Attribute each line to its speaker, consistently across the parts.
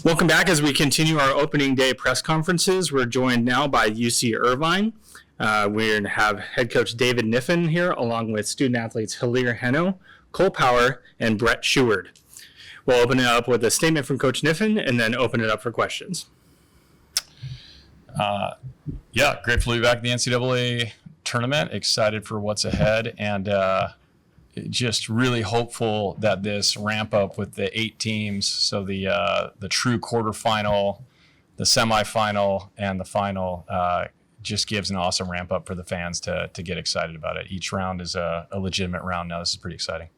Speaker 1: Welcome back as we continue our opening day press conferences. We're joined now by UC Irvine. We're going to have head coach David Niffen here, along with student athletes Hilaire Heno, Cole Power, and Brett Sheward. We'll open it up with a statement from Coach Niffen and then open it up for questions.
Speaker 2: Grateful to be back in the NCAA tournament. Excited for what's ahead, and just really hopeful that this ramp up with the 8 teams, so the true quarterfinal, the semifinal, and the final, just gives an awesome ramp up for the fans to get excited about it. Each round is a legitimate round now. This is pretty exciting.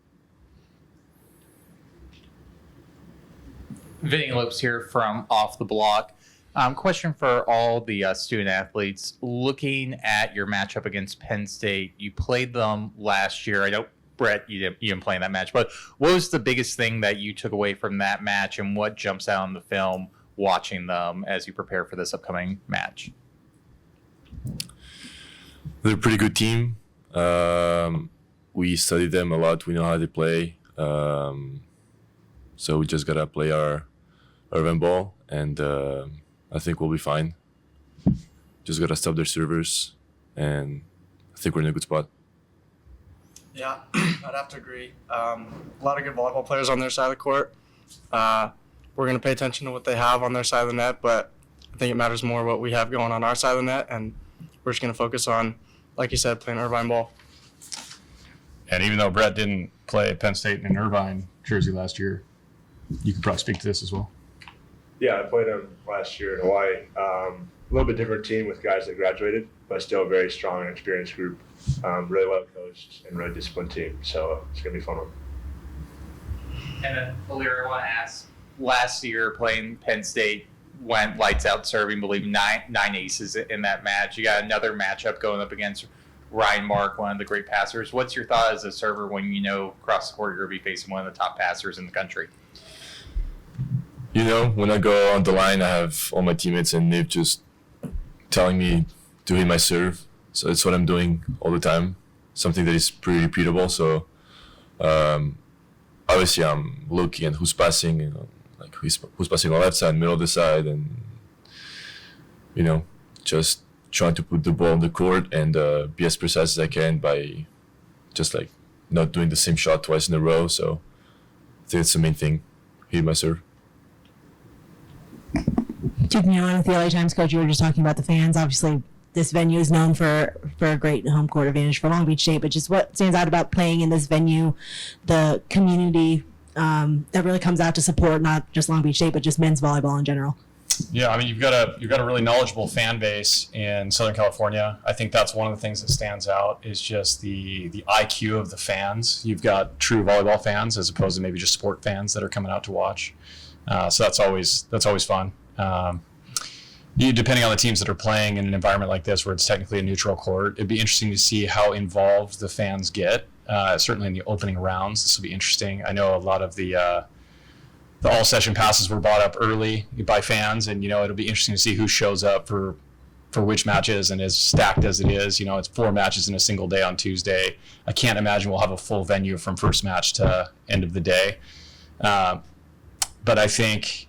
Speaker 3: Vinny Lopes here from Off the Block. Question for all the student athletes. Looking at your matchup against Penn State, you played them last year. I know, Brett, you didn't play in that match, but what was the biggest thing that you took away from that match, and what jumps out on the film watching them as you prepare for this upcoming match?
Speaker 4: They're a pretty good team. We studied them a lot. We know how they play. So we just got to play our Irvine ball, and I think we'll be fine. Just got to stop their servers, and I think we're in a good spot.
Speaker 5: Yeah, I'd have to agree. A lot of good volleyball players on their side of the court. We're going to pay attention to what they have on their side of the net, but I think it matters more what we have going on our side of the net, and we're just going to focus on, like you said, playing Irvine ball.
Speaker 2: And even though Brett didn't play Penn State in an Irvine jersey last year, you could probably speak to this as well.
Speaker 6: Yeah, I played them last year in Hawaii. A little bit different team with guys that graduated, but still a very strong and experienced group. Really well coached and really disciplined team. So it's going to be a fun one.
Speaker 3: And then, Hilaire, I want to ask, last year playing Penn State went lights out serving, believe nine aces in that match. You got another matchup going up against Ryan Mark, one of the great passers. What's your thought as a server when you know across the court you're going to be facing one of the top passers in the country?
Speaker 4: You know, when I go on the line, I have all my teammates and they've just telling me to hit my serve. So it's what I'm doing all the time, something that is pretty repeatable. So obviously I'm looking at who's passing, you know, like who's passing on the left side, middle of the side, and, you know, just trying to put the ball on the court and be as precise as I can by just like not doing the same shot twice in a row. So I think it's the main thing, hit my serve.
Speaker 7: Taking on with the LA Times, coach, you were just talking about the fans. Obviously, this venue is known for a great home court advantage for Long Beach State, but just what stands out about playing in this venue, the community that really comes out to support not just Long Beach State, but just men's volleyball in general?
Speaker 2: Yeah, I mean, you've got a really knowledgeable fan base in Southern California. I think that's one of the things that stands out is just the IQ of the fans. You've got true volleyball fans as opposed to maybe just sport fans that are coming out to watch. So that's always fun. Depending on the teams that are playing in an environment like this where it's technically a neutral court, it'd be interesting to see how involved the fans get. Certainly in the opening rounds, this will be interesting. I know a lot of the all-session passes were bought up early by fans, and, you know, it'll be interesting to see who shows up for which matches, and as stacked as it is, you know, it's 4 matches in a single day on Tuesday. I can't imagine we'll have a full venue from first match to end of the day. But I think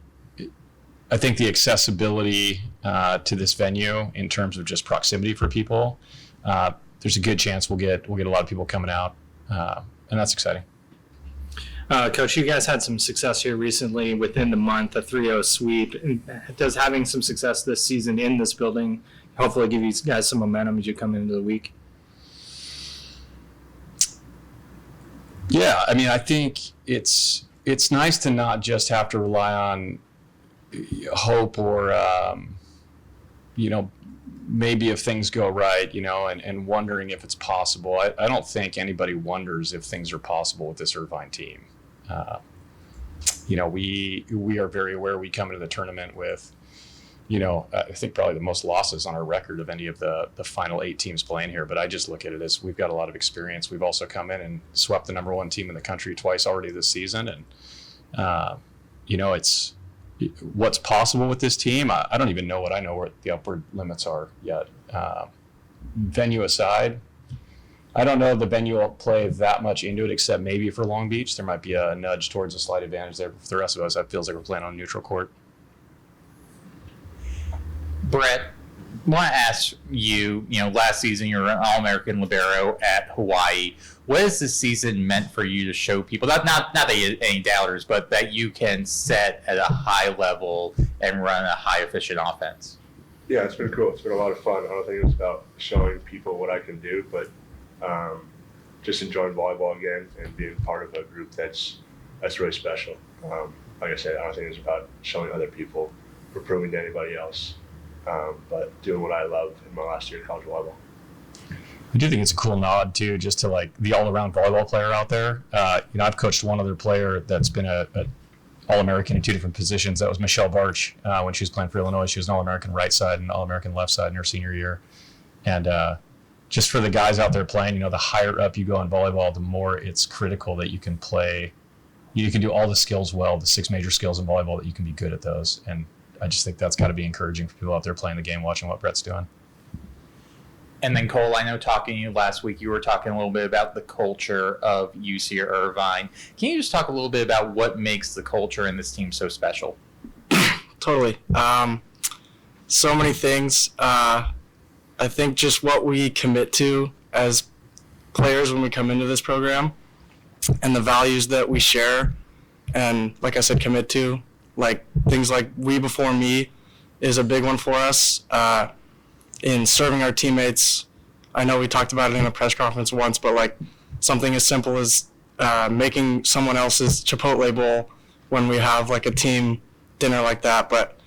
Speaker 2: the accessibility to this venue in terms of just proximity for people, there's a good chance we'll get a lot of people coming out, and that's exciting.
Speaker 1: Coach, you guys had some success here recently within the month, a 3-0 sweep. Does having some success this season in this building hopefully give you guys some momentum as you come into the week?
Speaker 2: Yeah, I mean, I think it's nice to not just have to rely on hope or, you know, maybe if things go right, you know, and wondering if it's possible. I don't think anybody wonders if things are possible with this Irvine team. You know, we are very aware we come into the tournament with, you know, I think probably the most losses on our record of any of the final 8 teams playing here. But I just look at it as we've got a lot of experience. We've also come in and swept the number 1 team in the country twice already this season. And, you know, it's what's possible with this team. I don't even know what the upward limits are yet. Venue aside, I don't know if the venue will play that much into it, except maybe for Long Beach. There might be a nudge towards a slight advantage there. For the rest of us, it feels like we're playing on a neutral court.
Speaker 3: Brett, I want to ask you, last season you were an All-American libero at Hawaii. What has this season meant for you to show people, not that you have any doubters, but that you can set at a high level and run a high efficient offense?
Speaker 6: Yeah, it's been cool. It's been a lot of fun. I don't think it was about showing people what I can do, but just enjoying volleyball again and being part of a group that's really special. Like I said, I don't think it was about showing other people or proving to anybody else, but doing what I love in my last year of college volleyball.
Speaker 2: I do think it's a cool nod too, just to like the all-around volleyball player out there. I've coached one other player that's been a All-American in 2 different positions. That was Michelle Barch when she was playing for Illinois. She was an All-American right side and All-American left side in her senior year. And just for the guys out there playing, the higher up you go in volleyball, the more it's critical that you can play. You can do all the skills well, the 6 major skills in volleyball, that you can be good at those. And I just think that's got to be encouraging for people out there playing the game, watching what Brett's doing.
Speaker 3: And then Cole, I know talking to you last week, you were talking a little bit about the culture of UC Irvine. Can you just talk a little bit about what makes the culture in this team so special?
Speaker 5: Totally. So many things. I think just what we commit to as players when we come into this program and the values that we share and, like I said, commit to, like things like we before me is a big one for us. In serving our teammates, I know we talked about it in a press conference once, but like something as simple as making someone else's Chipotle bowl when we have like a team dinner like that. But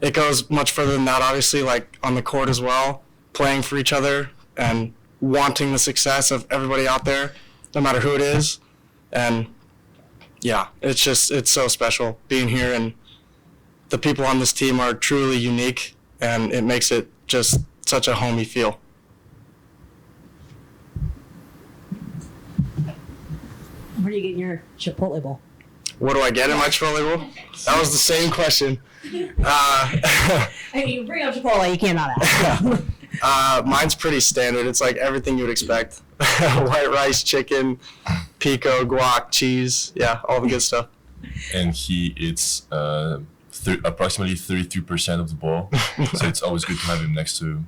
Speaker 5: it goes much further than that, obviously, like on the court as well, playing for each other and wanting the success of everybody out there, no matter who it is. And yeah, it's so special being here, and the people on this team are truly unique, and it makes it just such a homey feel.
Speaker 7: Where do you get your Chipotle bowl?
Speaker 5: What do I get in my Chipotle bowl? That was the same question.
Speaker 7: Hey, you bring up Chipotle, you cannot ask.
Speaker 5: Mine's pretty standard. It's like everything you would expect. White rice, chicken, pico, guac, cheese. Yeah, all the good stuff.
Speaker 4: And he eats approximately 33% of the ball, so it's always good to have him next to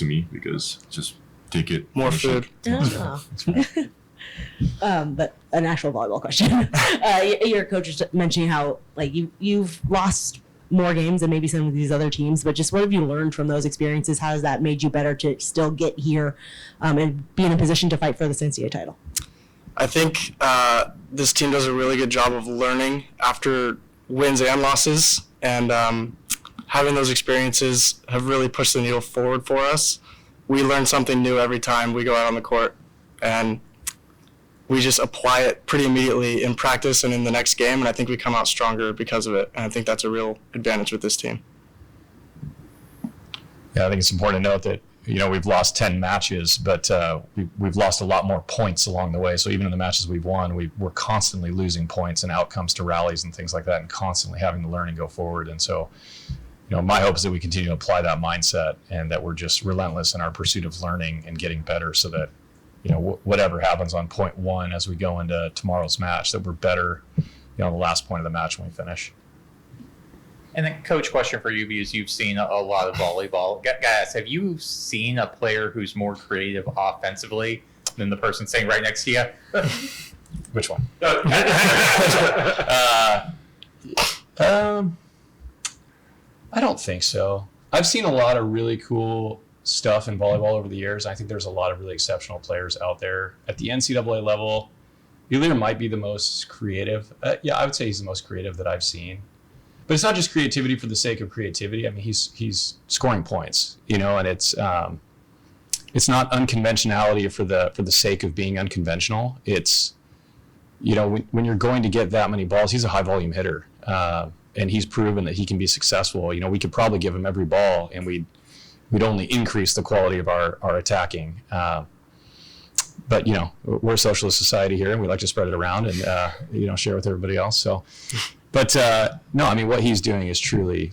Speaker 4: me, because just take it.
Speaker 5: More food.
Speaker 7: But an actual volleyball question. Your coach was mentioning how like you've lost more games than maybe some of these other teams, but just what have you learned from those experiences? How has that made you better to still get here and be in a position to fight for the NCAA title?
Speaker 5: I think this team does a really good job of learning after wins and losses, and having those experiences have really pushed the needle forward for us. We learn something new every time we go out on the court, and we just apply it pretty immediately in practice and in the next game, and I think we come out stronger because of it, and I think that's a real advantage with this team.
Speaker 2: Yeah, I think it's important to note that we've lost 10 matches, but we've lost a lot more points along the way. So even in the matches we've won, we're constantly losing points and outcomes to rallies and things like that, and constantly having to learn and go forward. And so, my hope is that we continue to apply that mindset, and that we're just relentless in our pursuit of learning and getting better, so that whatever happens on point 1 as we go into tomorrow's match, that we're better, the last point of the match when we finish.
Speaker 3: And then, Coach, question for you, because you've seen a lot of volleyball. Guys, have you seen a player who's more creative offensively than the person sitting right next to you?
Speaker 2: Which one? I don't think so. I've seen a lot of really cool stuff in volleyball over the years. I think there's a lot of really exceptional players out there. At the NCAA level, Ilya might be the most creative. Yeah, I would say he's the most creative that I've seen. But it's not just creativity for the sake of creativity. I mean, he's scoring points, and it's not unconventionality for the sake of being unconventional. It's, when you're going to get that many balls, he's a high volume hitter, and he's proven that he can be successful. We could probably give him every ball, and we'd only increase the quality of our attacking. But we're a socialist society here, and we like to spread it around and share with everybody else. So. But no, I mean, what he's doing is truly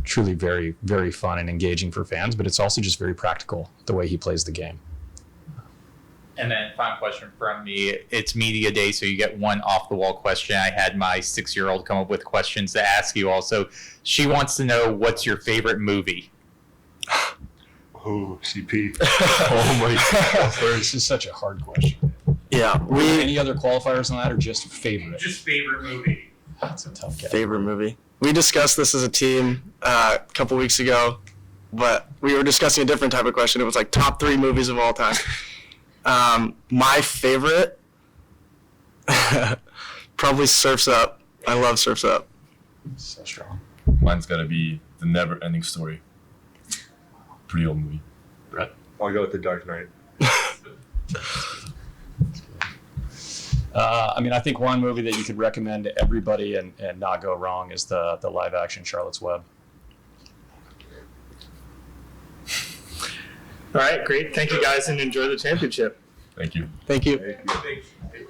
Speaker 2: very, very fun and engaging for fans, but it's also just very practical, the way he plays the game.
Speaker 3: And then final question from me. It's media day, so you get one off the wall question. I had my 6-year-old come up with questions to ask you also. She wants to know, what's your favorite movie?
Speaker 6: Oh, CP.
Speaker 2: Oh my God. This is such a hard question.
Speaker 5: Yeah,
Speaker 2: Any other qualifiers on that, or just favorite?
Speaker 3: Just favorite movie.
Speaker 2: That's a tough category.
Speaker 5: favorite movie. We discussed this as a team a couple weeks ago, but we were discussing a different type of question. It was like top 3 movies of all time. My favorite, probably Surf's Up. I love Surf's Up.
Speaker 2: So strong.
Speaker 4: Mine's gotta be The Never Ending Story. Pretty old movie.
Speaker 2: Brett?
Speaker 6: I'll go with The Dark Knight.
Speaker 2: I think one movie that you could recommend to everybody and not go wrong is the live action Charlotte's Web.
Speaker 1: All right, great. Thank you guys, and enjoy the championship.
Speaker 4: Thank you.
Speaker 5: Thank you.
Speaker 6: Thank you.